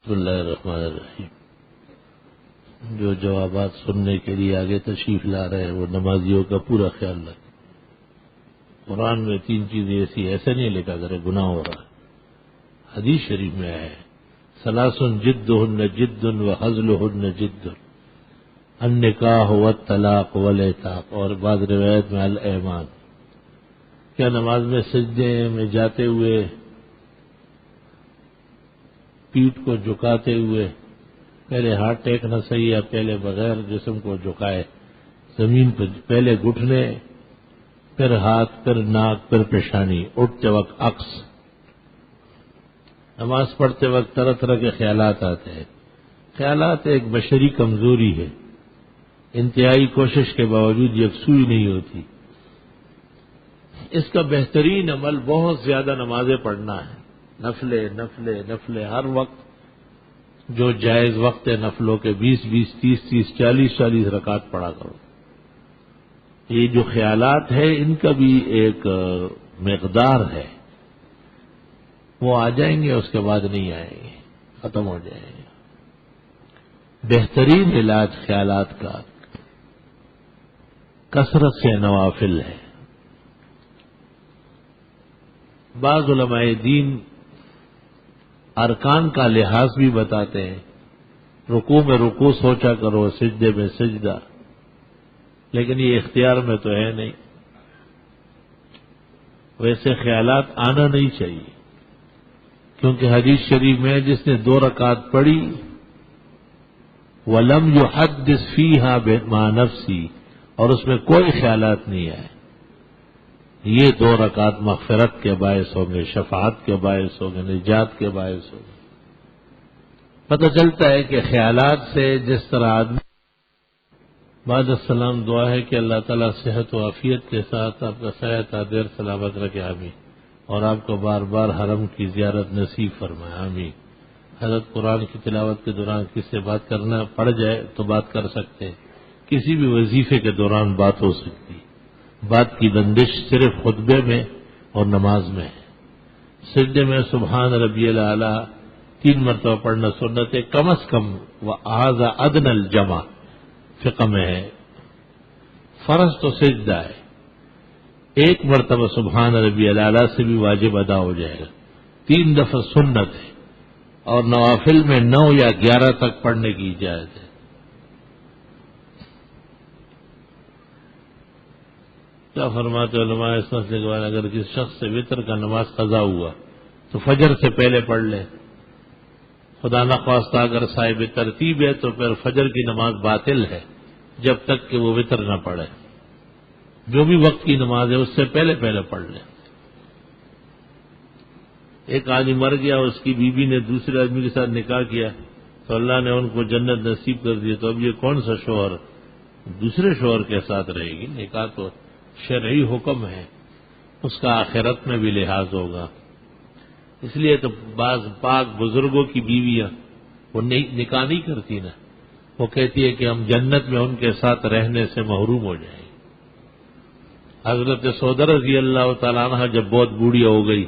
بسم اللہ الرحمن الرحیم۔ جو جوابات سننے کے لیے آگے تشریف لا رہے ہیں وہ نمازیوں کا پورا خیال رکھیں۔ قرآن میں 3 چیزیں ایسے نہیں لکھا کرے گناہ ہو رہا ہے۔ حدیث شریف میں ہے ثلاث جدہن جد وحزلہن جد، النکاح والطلاق والعتاق، اور بعض روایت میں الایمان۔ کیا نماز میں سجدے میں جاتے ہوئے پیٹھ کو جھکاتے ہوئے پہلے ہاتھ ٹیکنا صحیح ہے، پہلے بغیر جسم کو جھکائے زمین پر، پہلے گھٹنے، پھر ہاتھ، پھر ناک، پھر پیشانی، اٹھتے وقت عکس۔ نماز پڑھتے وقت طرح طرح کے خیالات آتے ہیں۔ خیالات ایک بشری کمزوری ہے، انتہائی کوشش کے باوجود یکسوئی نہیں ہوتی۔ اس کا بہترین عمل بہت زیادہ نمازیں پڑھنا ہے، نفلے نفلے نفلے، ہر وقت جو جائز وقت ہے نفلوں کے 20-20 30-30 40-40 رکعت پڑھا کرو۔ یہ جو خیالات ہیں ان کا بھی ایک مقدار ہے، وہ آ جائیں گے اس کے بعد نہیں آئیں گے، ختم ہو جائیں گے۔ بہترین علاج خیالات کا کثرت سے نوافل ہے۔ بعض علماء دین ارکان کا لحاظ بھی بتاتے ہیں، رکوع میں رکوع سوچا کرو، سجدے میں سجدہ، لیکن یہ اختیار میں تو ہے نہیں۔ ویسے خیالات آنا نہیں چاہیے، کیونکہ حدیث شریف میں جس نے 2 رکعت پڑھی وَلَمْ يُحَدِّثْ فِيهَا مَعَ نَفْسِهِ، اور اس میں کوئی خیالات نہیں آئے، یہ 2 رکعت مغفرت کے باعث ہوں گے، شفاعت کے باعث ہوں گے، نجات کے باعث ہوں گے۔ پتہ چلتا ہے کہ خیالات سے جس طرح آدمی بعد السلام دعا ہے کہ اللہ تعالیٰ صحت و عافیت کے ساتھ آپ کا صحت دیر سلامت رکھے، آمین، اور آپ کو بار بار حرم کی زیارت نصیب فرمائے، آمین۔ حضرت قرآن کی تلاوت کے دوران کس سے بات کرنا پڑ جائے تو بات کر سکتے ہیں، کسی بھی وظیفے کے دوران بات ہو سکتی ہے۔ بات کی بندش صرف خطبے میں اور نماز میں ہے۔ سجدے میں سبحان ربی الاعلیٰ 3 مرتبہ پڑھنا سنت ہے، کم از کم، وَهَذَا أَدْنَى الْجَمْعِ فقہ میں ہے۔ فرض تو سجدہ ہے، 1 مرتبہ سبحان ربی الاعلیٰ سے بھی واجب ادا ہو جائے گا، 3 دفعہ سنت ہے، اور نوافل میں 9 یا 11 تک پڑھنے کی اجازت ہے۔ کیا فرماتے علماء اس مسئلے کے بعد اگر کسی شخص سے وتر کا نماز قضا ہوا تو فجر سے پہلے پڑھ لے، خدا نخواستہ اگر صاحب ترتیب ہے تو پھر فجر کی نماز باطل ہے جب تک کہ وہ وتر نہ پڑھے، جو بھی وقت کی نماز ہے اس سے پہلے پہلے پڑھ لے۔ ایک آدمی مر گیا، اس کی بیوی نے دوسرے آدمی کے ساتھ نکاح کیا تو اللہ نے ان کو جنت نصیب کر دی، تو اب یہ کون سا شوہر دوسرے شوہر کے ساتھ رہے گی؟ نکاح تو شرعی حکم ہے، اس کا آخرت میں بھی لحاظ ہوگا۔ اس لیے تو بعض پاک بزرگوں کی بیویاں وہ نکاح نہیں کرتی نا، وہ کہتی ہے کہ ہم جنت میں ان کے ساتھ رہنے سے محروم ہو جائیں گے۔ حضرت سودا رضی اللہ تعالیٰ عنہ جب بہت بوڑھی ہو گئی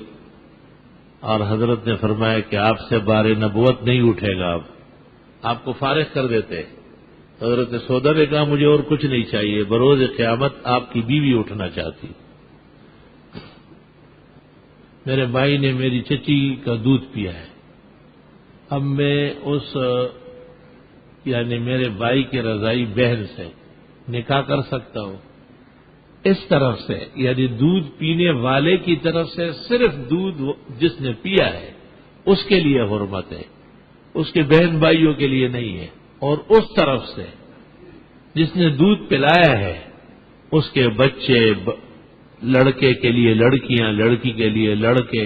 اور حضرت نے فرمایا کہ آپ سے بار نبوت نہیں اٹھے گا، اب آپ کو فارغ کر دیتے۔ حضرت سودا نے کہا مجھے اور کچھ نہیں چاہیے، بروز قیامت آپ کی بیوی اٹھنا چاہتی۔ میرے بھائی نے میری چچی کا دودھ پیا ہے، اب میں اس یعنی میرے بھائی کے رضائی بہن سے نکاح کر سکتا ہوں؟ اس طرف سے یعنی دودھ پینے والے کی طرف سے صرف دودھ جس نے پیا ہے اس کے لیے حرمت ہے، اس کے بہن بھائیوں کے لیے نہیں ہے، اور اس طرف سے جس نے دودھ پلایا ہے اس کے بچے، لڑکے کے لیے لڑکیاں، لڑکی کے لیے لڑکے،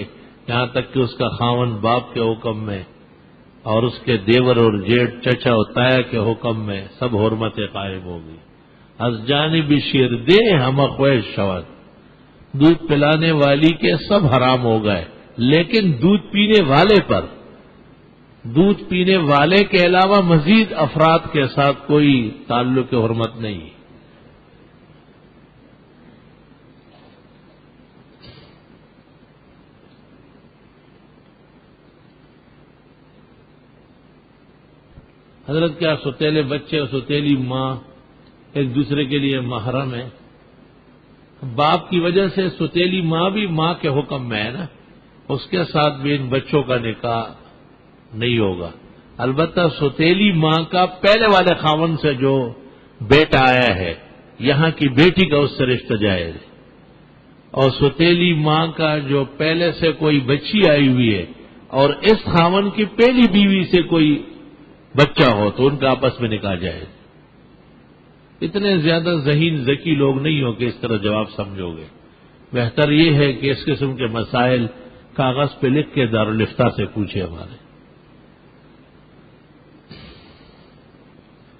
یہاں تک کہ اس کا خاوند باپ کے حکم میں اور اس کے دیور اور جیٹ، چچا اور تایا کے حکم میں سب حرمتیں قائم ہوگی۔ از جانب شیر دے ہم خویش شود، دودھ پلانے والی کے سب حرام ہو گئے، لیکن دودھ پینے والے پر، دودھ پینے والے کے علاوہ مزید افراد کے ساتھ کوئی تعلق حرمت نہیں۔ حضرت کیا ستیلے بچے اور ستیلی ماں ایک دوسرے کے لیے محرم ہے؟ باپ کی وجہ سے ستیلی ماں بھی ماں کے حکم میں ہے نا، اس کے ساتھ بھی ان بچوں کا نکاح نہیں ہوگا۔ البتہ ستیلی ماں کا پہلے والے خاوند سے جو بیٹا آیا ہے، یہاں کی بیٹی کا اس سے رشتہ جائز ہے، اور ستیلی ماں کا جو پہلے سے کوئی بچی آئی ہوئی ہے اور اس خاوند کی پہلی بیوی سے کوئی بچہ ہو تو ان کا آپس میں نکاح جائز۔ اتنے زیادہ ذہین ذکی لوگ نہیں ہو کہ اس طرح جواب سمجھو گے۔ بہتر یہ ہے کہ اس قسم کے مسائل کاغذ پہ لکھ کے دارالفتہ سے پوچھے ہمارے۔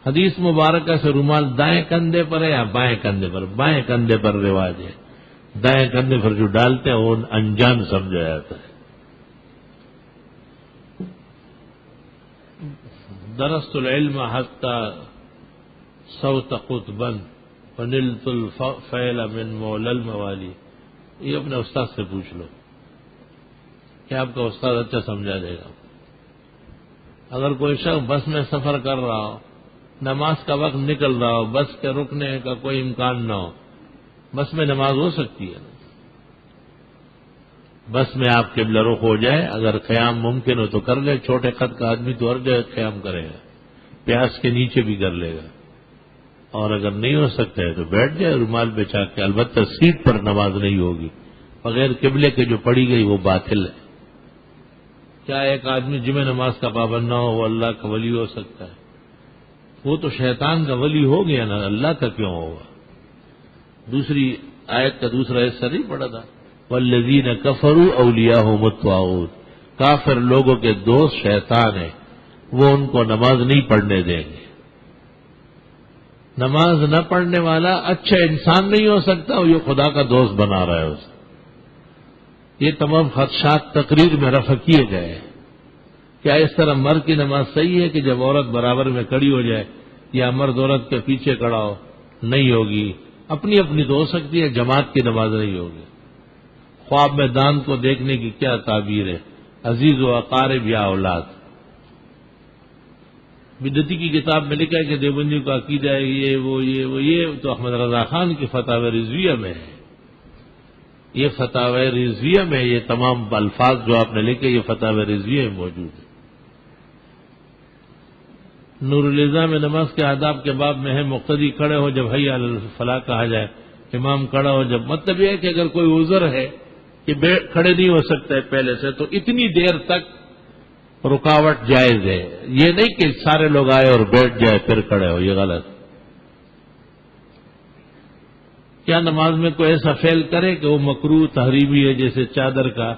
حدیث مبارکہ سے رومال دائیں کندھے پر ہے یا بائیں کندھے پر؟ بائیں کندھے پر رواج ہے، دائیں کندھے پر جو ڈالتے ہیں وہ انجان سمجھا جاتا ہے۔ درست العلم حتی صوت قطبا ونلت الفیل من مولا الموالی، یہ اپنے استاد سے پوچھ لو کہ آپ کا استاد اچھا سمجھا دے گا۔ اگر کوئی شخص بس میں سفر کر رہا ہو، نماز کا وقت نکل رہا ہو، بس کے رکنے کا کوئی امکان نہ ہو، بس میں نماز ہو سکتی ہے؟ بس میں آپ قبلہ رخ ہو جائے، اگر قیام ممکن ہو تو کر لے، چھوٹے قد کا آدمی تو ہر جگہ قیام کرے گا، پیاس کے نیچے بھی کر لے گا، اور اگر نہیں ہو سکتا ہے تو بیٹھ جائے رومال بچھا کے۔ البتہ سیٹ پر نماز نہیں ہوگی، بغیر قبلے کے جو پڑھی گئی وہ باطل ہے۔ کیا ایک آدمی جمعہ نماز کا پابند نہ ہو وہ اللہ کا ولی ہو سکتا ہے؟ وہ تو شیطان کا ولی ہو گیا نا، اللہ کا کیوں ہوگا؟ دوسری آیت کا دوسرا حصہ نہیں پڑھا تھا، والذین کفروا اولیاءہم الطاغوت، کافر لوگوں کے دوست شیطان ہیں، وہ ان کو نماز نہیں پڑھنے دیں گے۔ نماز نہ پڑھنے والا اچھا انسان نہیں ہو سکتا، اور یہ خدا کا دوست بنا رہا ہے اسے۔ یہ تمام خدشات تقریر میں رفع کیے گئے۔ کیا اس طرح مرد کی نماز صحیح ہے کہ جب عورت برابر میں کھڑی ہو جائے یا مرد عورت کے پیچھے کھڑا ہو؟ نہیں ہوگی، اپنی اپنی تو ہو سکتی ہے، جماعت کی نماز نہیں ہوگی۔ خواب میں داند کو دیکھنے کی کیا تعبیر ہے؟ عزیز و اقارب یا اولاد۔ بدعتی کی کتاب میں لکھا ہے کہ دیوبندیوں کا عقیدہ ہے یہ تو احمد رضا خان کی فتاوی رضویہ میں ہے، یہ فتاوی رضویہ میں یہ تمام الفاظ جو آپ نے لکھے یہ فتاوی رضویہ میں موجود ہے۔ نور الزا میں نماز کے آداب کے باب میں ہے مقتدی کھڑے ہو جب حی علی الفلاح کہا جائے، امام کھڑا ہو جب، مطلب یہ ہے کہ اگر کوئی عذر ہے کہ کھڑے نہیں ہو سکتا ہے پہلے سے تو اتنی دیر تک رکاوٹ جائز ہے، یہ نہیں کہ سارے لوگ آئے اور بیٹھ جائے پھر کھڑے ہو، یہ غلط۔ کیا نماز میں کوئی ایسا فعل کرے کہ وہ مکروہ تحریمی ہے، جیسے چادر کا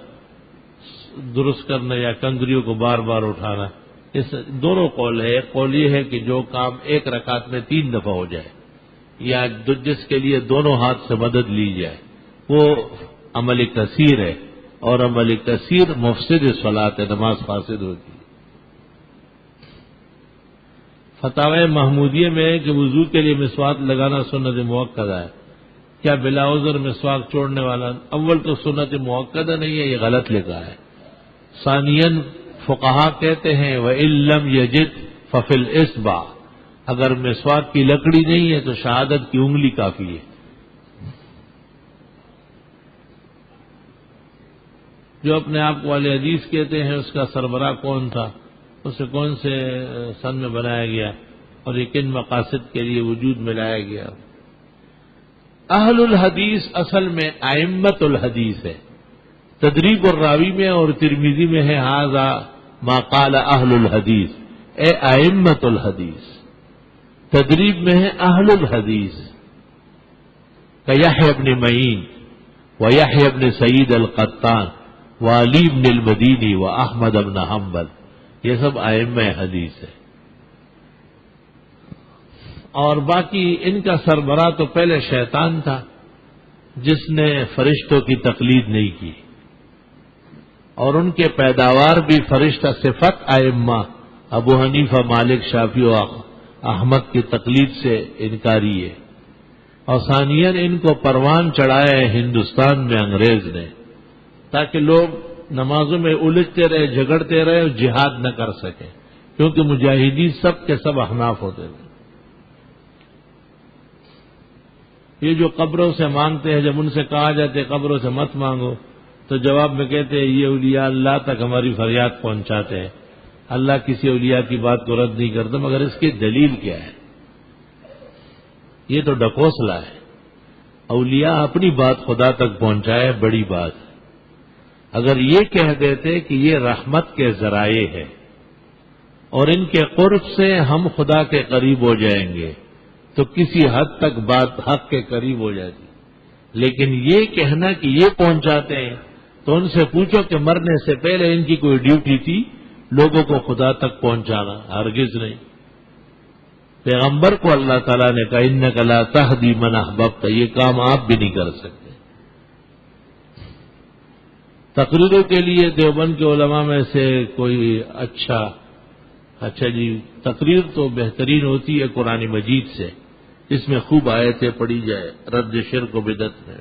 درست کرنا یا کنگریوں کو بار بار اٹھانا؟ اس دونوں قول ہے۔ ایک قول یہ ہے کہ جو کام ایک رکعت میں 3 دفعہ ہو جائے یا جس کے لیے دونوں ہاتھ سے مدد لی جائے وہ عمل کثیر ہے، اور عمل کثیر مفسد صلاۃ ہے، نماز فاسد ہوتی ہے۔ فتاوی محمودیہ میں ہے کہ وضو کے لیے مسواک لگانا سنت مؤکدہ ہے، کیا بلا عذر مسواک چھوڑنے والا؟ اول تو سنت مؤکدہ نہیں ہے، یہ غلط لکھا ہے۔ ثانیاً فقہا کہتے ہیں وَإِن لَّمْ يَجِدْ فَفِي الْإِصْبَعِ، اگر مسواک کی لکڑی نہیں ہے تو شہادت کی انگلی کافی ہے۔ جو اپنے آپ کو والے حدیث کہتے ہیں اس کا سربراہ کون تھا؟ اسے کون سے سن میں بنایا گیا اور یہ کن مقاصد کے لیے وجود میں لایا گیا؟ اہل الحدیث اصل میں ائمۃ الحدیث ہے، تدریب الراوی میں اور ترمذی میں ہے ھذا ما قال اہل الحدیث، اے ائمۃ الحدیث۔ تدریب میں ہے اہل الحدیث کہ یحییٰ بن معین و یحییٰ بن سعید القطان و علی بن المدینی و احمد بن حنبل، یہ سب ائمہ حدیث ہے۔ اور باقی ان کا سربراہ تو پہلے شیطان تھا جس نے فرشتوں کی تقلید نہیں کی، اور ان کے پیداوار بھی فرشتہ صفت ائمہ ابو حنیفہ، مالک، شافعی و احمد کی تقلید سے انکاری ہے۔ اور ثانیاً ان کو پروان چڑھایا ہے ہندوستان میں انگریز نے تاکہ لوگ نمازوں میں الجھتے رہے، جھگڑتے رہے اور جہاد نہ کر سکیں۔ کیونکہ مجاہدین سب کے سب احناف ہوتے تھے. یہ جو قبروں سے مانگتے ہیں، جب ان سے کہا جاتا ہے قبروں سے مت مانگو تو جواب میں کہتے ہیں یہ اولیاء اللہ تک ہماری فریاد پہنچاتے ہیں، اللہ کسی اولیاء کی بات کو رد نہیں کرتا. مگر اس کی دلیل کیا ہے؟ یہ تو ڈکوسلا ہے. اولیاء اپنی بات خدا تک پہنچائے بڑی بات ہے. اگر یہ کہہ دیتے کہ یہ رحمت کے ذرائع ہے اور ان کے قرب سے ہم خدا کے قریب ہو جائیں گے تو کسی حد تک بات حق کے قریب ہو جاتی. لیکن یہ کہنا کہ یہ پہنچاتے ہیں تو ان سے پوچھو کہ مرنے سے پہلے ان کی کوئی ڈیوٹی تھی لوگوں کو خدا تک پہنچانا؟ ہرگز نہیں. پیغمبر کو اللہ تعالیٰ نے کہا انک لا تہدی من احببت، یہ کام آپ بھی نہیں کر سکتے. تقریروں کے لیے دیوبند کے علماء میں سے کوئی اچھا جی تقریر تو بہترین ہوتی ہے قرآن مجید سے، اس میں خوب آیتیں پڑھی جائے رد شرک و بدعت میں.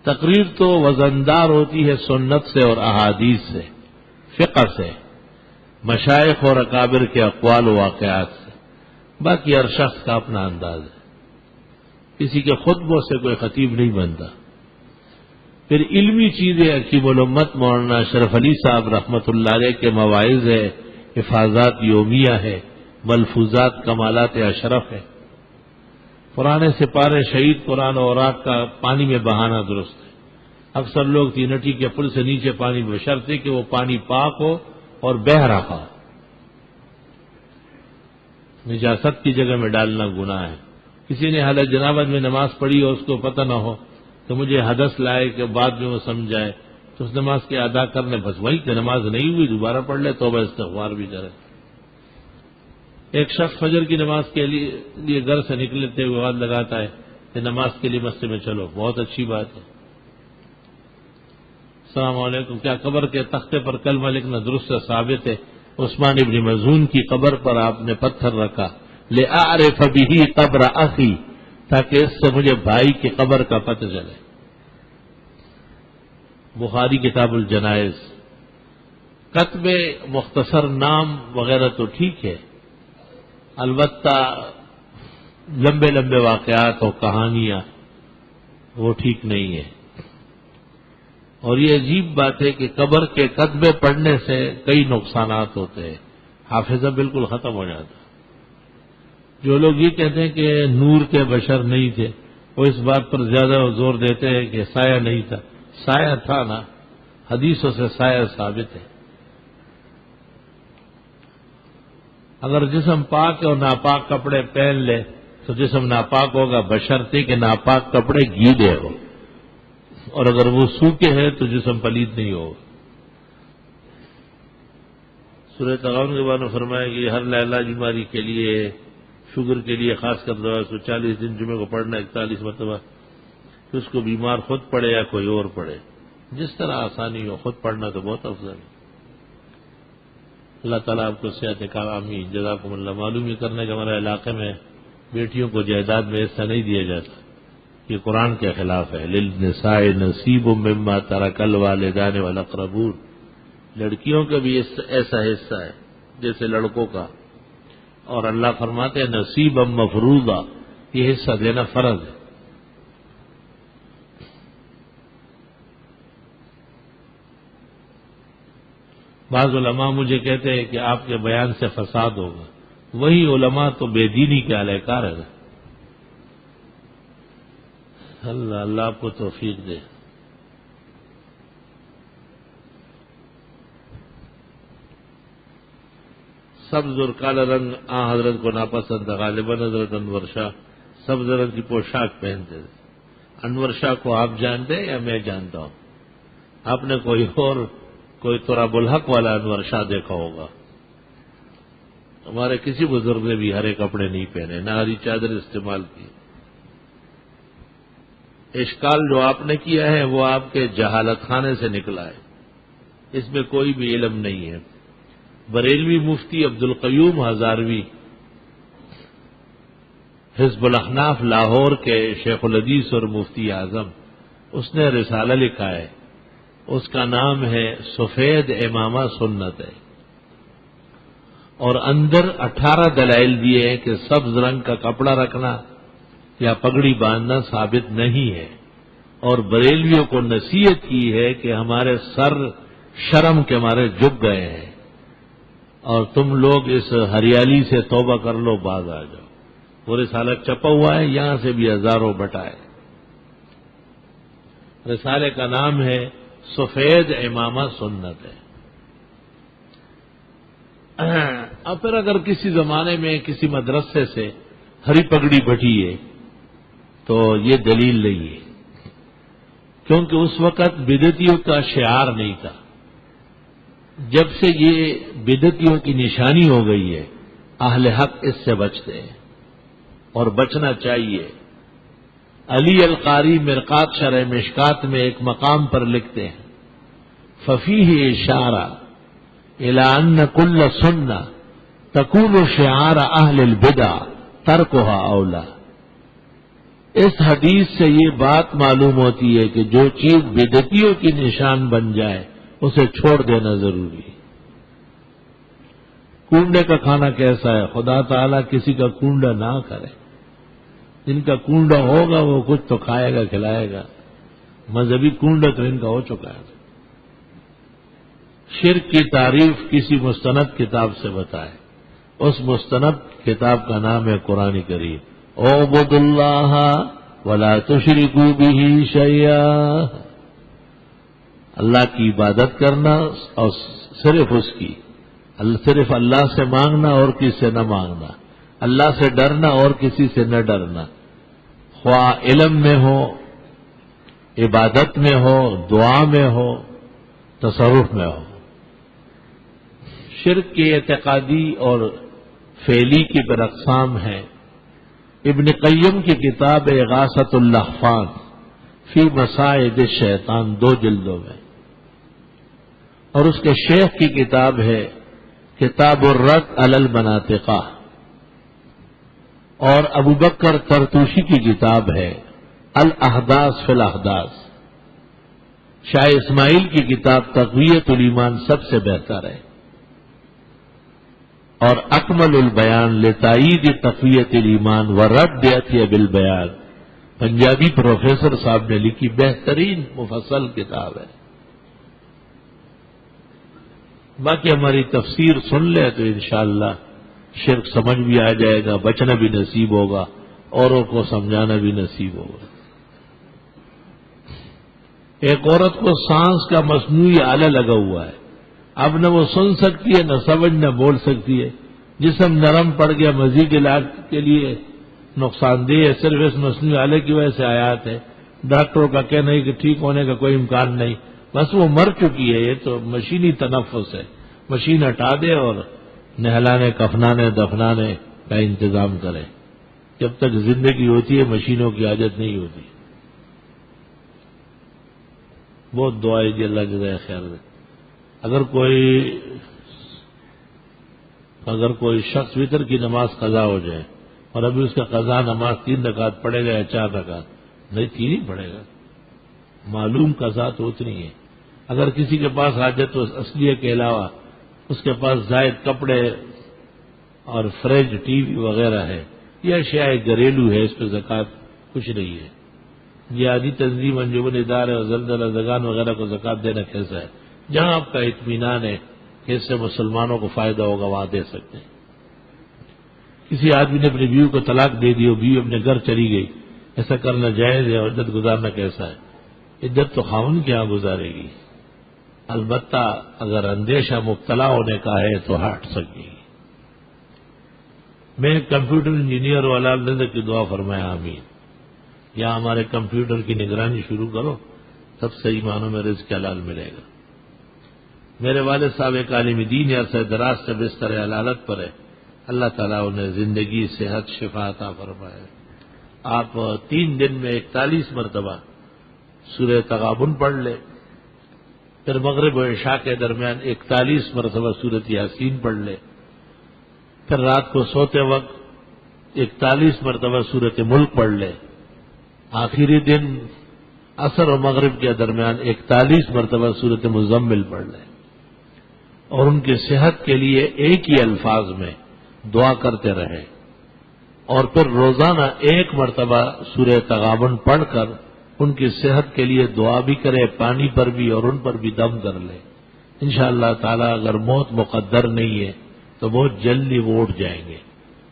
تقریر تو وزندار ہوتی ہے سنت سے اور احادیث سے، فقہ سے، مشائخ اور اکابر کے اقوال و واقعات سے. باقی ہر شخص کا اپنا انداز ہے، کسی کے خطبوں سے کوئی خطیب نہیں بنتا. پھر علمی چیزیں حکیم الامت مولانا اشرف علی صاحب رحمۃ اللہ علیہ کے مواعظ ہے، حفاظات یومیہ ہے، ملفوظات کمالات اشرف ہے. پرانے سپارے شہید قرآن اور اوراق کا پانی میں بہانا درست ہے. اکثر لوگ تینٹی کے پل سے نیچے پانی بشرطے کہ وہ پانی پاک ہو اور بہہ رہا ہو. نجاست کی جگہ میں ڈالنا گناہ ہے. کسی نے حالت جنابت میں نماز پڑھی اور اس کو پتہ نہ ہو تو مجھے حدث لائے کہ بعد میں وہ سمجھائے تو اس نماز کے ادا کرنے بس وہی کہ نماز نہیں ہوئی دوبارہ پڑھ لے، توبہ استغفار بھی کرے. ایک شخص فجر کی نماز کے لیے گھر سے نکلتے ہوئے وعد لگاتا ہے کہ نماز کے لیے مسجد میں چلو. بہت اچھی بات ہے. السلام علیکم. کیا قبر کے تختے پر کلمہ لکھنا درست سے ثابت ہے؟ عثمان ابن مظعون کی قبر پر آپ نے پتھر رکھا لأعرف به قبر اخی، تاکہ اس سے مجھے بھائی کی قبر کا پتہ چلے. بخاری کتاب الجنائز. کتب مختصر نام وغیرہ تو ٹھیک ہے، البتہ لمبے لمبے واقعات اور کہانیاں وہ ٹھیک نہیں ہے. اور یہ عجیب بات ہے کہ قبر کے کتبے پڑھنے سے کئی نقصانات ہوتے ہیں، حافظہ بالکل ختم ہو جاتا. جو لوگ یہ کہتے ہیں کہ نور کے بشر نہیں تھے وہ اس بات پر زیادہ زور دیتے ہیں کہ سایہ نہیں تھا. سایہ تھا نا، حدیثوں سے سایہ ثابت ہے. اگر جسم پاک اور ناپاک کپڑے پہن لے تو جسم ناپاک ہوگا بشرطے کہ ناپاک کپڑے گیلے ہو، اور اگر وہ سوکھے ہیں تو جسم پلید نہیں ہوگا. سورہ تغابن کے بارے میں فرمایا کہ ہر لاعلاج بیماری کے لیے، شوگر کے لیے خاص کر دوا 140 دن جمعے کو پڑھنا 41 مرتبہ، کہ اس کو بیمار خود پڑھے یا کوئی اور پڑھے، جس طرح آسانی ہو. خود پڑھنا تو بہت افضل ہے. اللہ تعالیٰ آپ کو صحت کام آمین. جزاکم اللہ. معلوم یہ کرنے کہ ہمارے علاقے میں بیٹیوں کو جائیداد میں حصہ نہیں دیا جاتا، یہ قرآن کے خلاف ہے. للنساء نصیب مما ترک الوالدان والاقربون. لڑکیوں کا بھی ایسا حصہ ہے جیسے لڑکوں کا، اور اللہ فرماتے ہیں نصیبا مفروضا، یہ حصہ دینا فرض ہے. بعض علماء مجھے کہتے ہیں کہ آپ کے بیان سے فساد ہوگا. وہی علماء تو بے دینی کے اہلکار ہے. اللہ آپ کو توفیق دے. سبز اور کالا رنگ حضرت کو ناپسند. غالباً حضرت انور شاہ سبز رنگ کی پوشاک پہنتے تھے. انور شاہ کو آپ جانتے ہیں یا میں جانتا ہوں؟ آپ نے کوئی تراب الحق والا انور شاہ دیکھا ہوگا. ہمارے کسی بزرگ نے بھی ہرے کپڑے نہیں پہنے، نہ ہری چادر استعمال کی. اشکال جو آپ نے کیا ہے وہ آپ کے جہالت خانے سے نکلا ہے، اس میں کوئی بھی علم نہیں ہے. بریلوی مفتی عبد القیوم ہزاروی حزب الاحناف لاہور کے شیخ الحدیث اور مفتی اعظم، اس نے رسالہ لکھا ہے، اس کا نام ہے سفید امامہ سنت ہے. اور اندر 18 دلائل دیے ہیں کہ سبز رنگ کا کپڑا رکھنا یا پگڑی باندھنا ثابت نہیں ہے، اور بریلویوں کو نصیحت کی ہے کہ ہمارے سر شرم کے مارے جھک گئے ہیں اور تم لوگ اس ہریالی سے توبہ کر لو، باز آ جاؤ۔ وہ رسالہ چھپا ہوا ہے، یہاں سے بھی ہزاروں بٹائے۔ رسالے کا نام ہے سفید امامہ سنت ہے۔ اب پھر اگر کسی زمانے میں کسی مدرسے سے ہری پگڑی بٹی ہے تو یہ دلیل نہیں ہے، کیونکہ اس وقت بدعتیوں کا شعار نہیں تھا۔ جب سے یہ بدعتیوں کی نشانی ہو گئی ہے، اہل حق اس سے بچتے ہیں اور بچنا چاہیے۔ علی القاری مرقات شرح مشکات میں ایک مقام پر لکھتے ہیں، ففیہ اشارہ الی ان کل سنہ تکون شعار اہل البدع ترکھا اولا۔ اس حدیث سے یہ بات معلوم ہوتی ہے کہ جو چیز بدعتیوں کی نشان بن جائے اسے چھوڑ دینا ضروری ہے۔ کنڈے کا کھانا کیسا ہے؟ خدا تعالیٰ کسی کا کنڈا نہ کرے، جن کا کنڈا ہوگا وہ کچھ تو کھائے گا کھلائے گا، مذہبی کنڈا تو ان کا ہو چکا ہے۔ شرک کی تعریف کسی مستند کتاب سے بتائے، اس مستند کتاب کا نام ہے قرآن کریم۔ اعبدوا اللہ ولا تشرکوا بہ شیئا، اللہ کی عبادت کرنا اور صرف اس کی، صرف اللہ سے مانگنا اور کسی سے نہ مانگنا، اللہ سے ڈرنا اور کسی سے نہ ڈرنا، خواہ علم میں ہو، عبادت میں ہو، دعا میں ہو، تصرف میں ہو۔ شرک کی اعتقادی اور فعلی کی پر اقسام ہیں۔ ابن قیم کی کتاب اغاثۃ اللہفان فی مصائد الشیطان 2 جلدوں میں، اور اس کے شیخ کی کتاب ہے کتاب الرد علی المناطقہ، اور ابو بکر طرطوشی کی کتاب ہے الاحداث فی الاحداث۔ شاہ اسماعیل کی کتاب تقویۃ الایمان سب سے بہتر ہے، اور اکمل البیان لتائید تقویت الایمان و رد اتی بالبیان، پنجابی پروفیسر صاحب نے لکھی بہترین مفصل کتاب ہے۔ باقی ہماری تفسیر سن لے تو انشاءاللہ شرک سمجھ بھی آ جائے گا، بچنا بھی نصیب ہوگا، اوروں کو سمجھانا بھی نصیب ہوگا۔ ایک عورت کو سانس کا مصنوعی آلہ لگا ہوا ہے، اب نہ وہ سن سکتی ہے، نہ سمجھ، نہ بول سکتی ہے، جسم نرم پڑ گیا، مزید علاج کے لیے نقصان دہ ہے، صرف اس مصنوعی آلے کی وجہ سے آیات ہے۔ ڈاکٹروں کا کہنا ہے کہ ٹھیک ہونے کا کوئی امکان نہیں، بس وہ مر چکی ہے، یہ تو مشینی تنفس ہے، مشین ہٹا دے اور نہلانے، کفنانے، دفنانے کا انتظام کرے۔ جب تک زندگی ہوتی ہے مشینوں کی عادت نہیں ہوتی۔ بہت دعائیں دی، اللہ جزائے خیر دے۔ اگر کوئی شخص وتر کی نماز قضا ہو جائے اور ابھی اس کا قضا نماز 3 رکعت پڑے گا یا 4 رکعت، نہیں 3 ہی پڑے گا، معلوم قضا تو اتنی ہے۔ اگر کسی کے پاس حاجت اصلیہ کے علاوہ اس کے پاس زائد کپڑے اور فریج، ٹی وی وغیرہ ہے، یہ اشیاء گھریلو ہے، اس پہ زکوٰۃ کچھ نہیں ہے۔ جہادی تنظیم، انجمن ادارے اور زلزلہ زدگان وغیرہ کو زکوٰۃ دینا کیسا ہے؟ جہاں آپ کا اطمینان ہے کہ اس سے مسلمانوں کو فائدہ ہوگا وہاں دے سکتے ہیں۔ کسی آدمی نے اپنی بیوی کو طلاق دے دی اور بیوی اپنے گھر چلی گئی، ایسا کرنا جائز ہے؟ اور عدت گزارنا کیسا ہے؟ عدت تو خاوند کے ہاں گزارے گی، البتہ اگر اندیشہ مبتلا ہونے کا ہے تو ہٹ سکے گی۔ میں کمپیوٹر انجینئر والا اللہ کی دعا فرمایا آمین۔ یا ہمارے کمپیوٹر کی نگرانی شروع کرو، تب صحیح معنوں میں رزق حلال ملے گا۔ میرے والد صاحب ایک عالم دین ہے، عرصہ دراز سے بستر علالت پر ہے، اللہ تعالیٰ انہیں زندگی، صحت، شفا عطا فرمائے۔ آپ 3 دن میں 41 مرتبہ سورہ تغابن پڑھ لیں، پھر مغرب و عشاء کے درمیان 41 مرتبہ سورۃ یاسین پڑھ لیں، پھر رات کو سوتے وقت 41 مرتبہ سورۃ ملک پڑھ لیں، آخری دن عصر و مغرب کے درمیان 41 مرتبہ سورۃ مزمل پڑھ لیں۔ اور ان کی صحت کے لیے ایک ہی الفاظ میں دعا کرتے رہے، اور پھر روزانہ ایک مرتبہ سورہ تغابن پڑھ کر ان کی صحت کے لیے دعا بھی کرے، پانی پر بھی اور ان پر بھی دم کر لے، انشاءاللہ تعالی اگر موت مقدر نہیں ہے تو بہت جلدی وہ اٹھ جائیں گے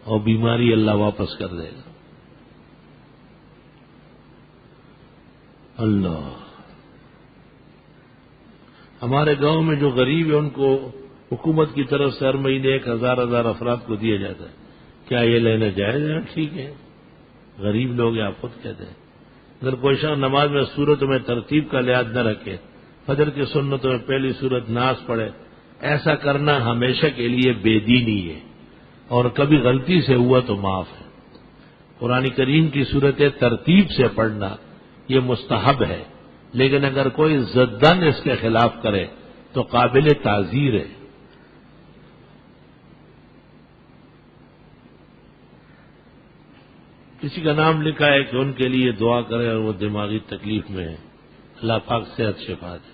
اور بیماری اللہ واپس کر دے گا۔ اللہ، ہمارے گاؤں میں جو غریب ہے ان کو حکومت کی طرف سے ہر مہینے 1000 افراد کو دیا جاتا ہے، کیا یہ لینا جائز ہے؟ ٹھیک ہے، غریب لوگ ہیں، آپ خود کہتے ہیں۔ اگر کوئی شخص نماز میں سورتوں میں ترتیب کا لحاظ نہ رکھے، فجر کی سنتوں میں پہلی سورت ناس پڑھے، ایسا کرنا ہمیشہ کے لیے بے دینی ہے، اور کبھی غلطی سے ہوا تو معاف ہے۔ قرآن کریم کی سورتیں ترتیب سے پڑھنا یہ مستحب ہے، لیکن اگر کوئی ضدن اس کے خلاف کرے تو قابل تعزیر ہے۔ کسی کا نام لکھا ہے کہ ان کے لیے دعا کرے اور وہ دماغی تکلیف میں ہے، اللہ پاک صحت شفا دے۔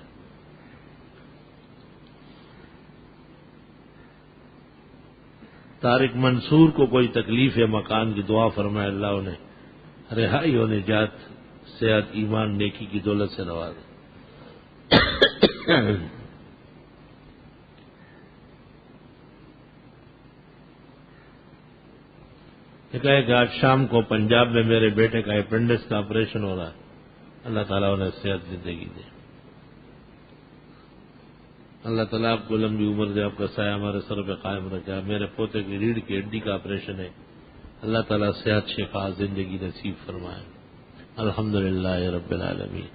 طارق منصور کو کوئی تکلیف ہے، مکان کی دعا فرمائے اللہ انہیں رہائی و نجات، صحت، ایمان، نیکی کی دولت سے نوازے۔ کہا ہے کہ آج شام کو پنجاب میں میرے بیٹے کا اپینڈکس کا آپریشن ہو رہا ہے، اللہ تعالیٰ انہیں صحت زندگی دے، اللہ تعالیٰ آپ کو لمبی عمر دے، آپ کا سایہ ہمارے سر پہ قائم رکھے۔ میرے پوتے کی ریڑھ کی ہڈی کا آپریشن ہے، اللہ تعالیٰ صحت، شفا، زندگی نصیب فرمائے۔ الحمدللہ رب العالمین۔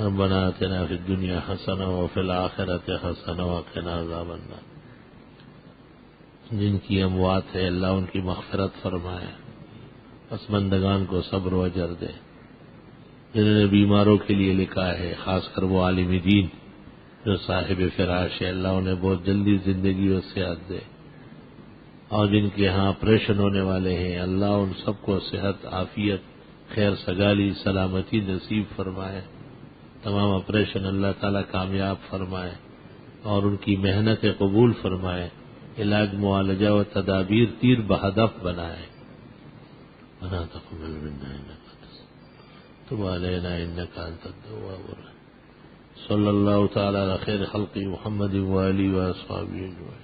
ربنا آتنا فی الدنیا حسنہ وفی الآخرۃ حسنہ وقنا عذاب النار۔ جن کی اموات ہے اللہ ان کی مغفرت فرمائے، پسماندگان کو صبر و اجر دے۔ جنہوں نے بیماروں کے لیے لکھا ہے، خاص کر وہ عالم دین جو صاحب فراش ہے، اللہ انہیں بہت جلدی زندگی اور صحت دے، اور جن کے ہاں آپریشن ہونے والے ہیں اللہ ان سب کو صحت، عافیت، خیر سگالی، سلامتی نصیب فرمائے۔ تمام آپریشن اللہ تعالیٰ کامیاب فرمائے اور ان کی محنت قبول فرمائے، علاج، معالجہ و تدابیر تیر بہدف بنائے۔ وَلَا تَقْبَلْ مِنَّا إِنَّكَ تُبْ عَلَيْنَا إِنَّكَ أَنْتَ التَّوَّابُ الرَّحِيمُ۔ صلی اللہ تعالی علی خیر خلق محمد وآلہ وصحبہ اجمعین۔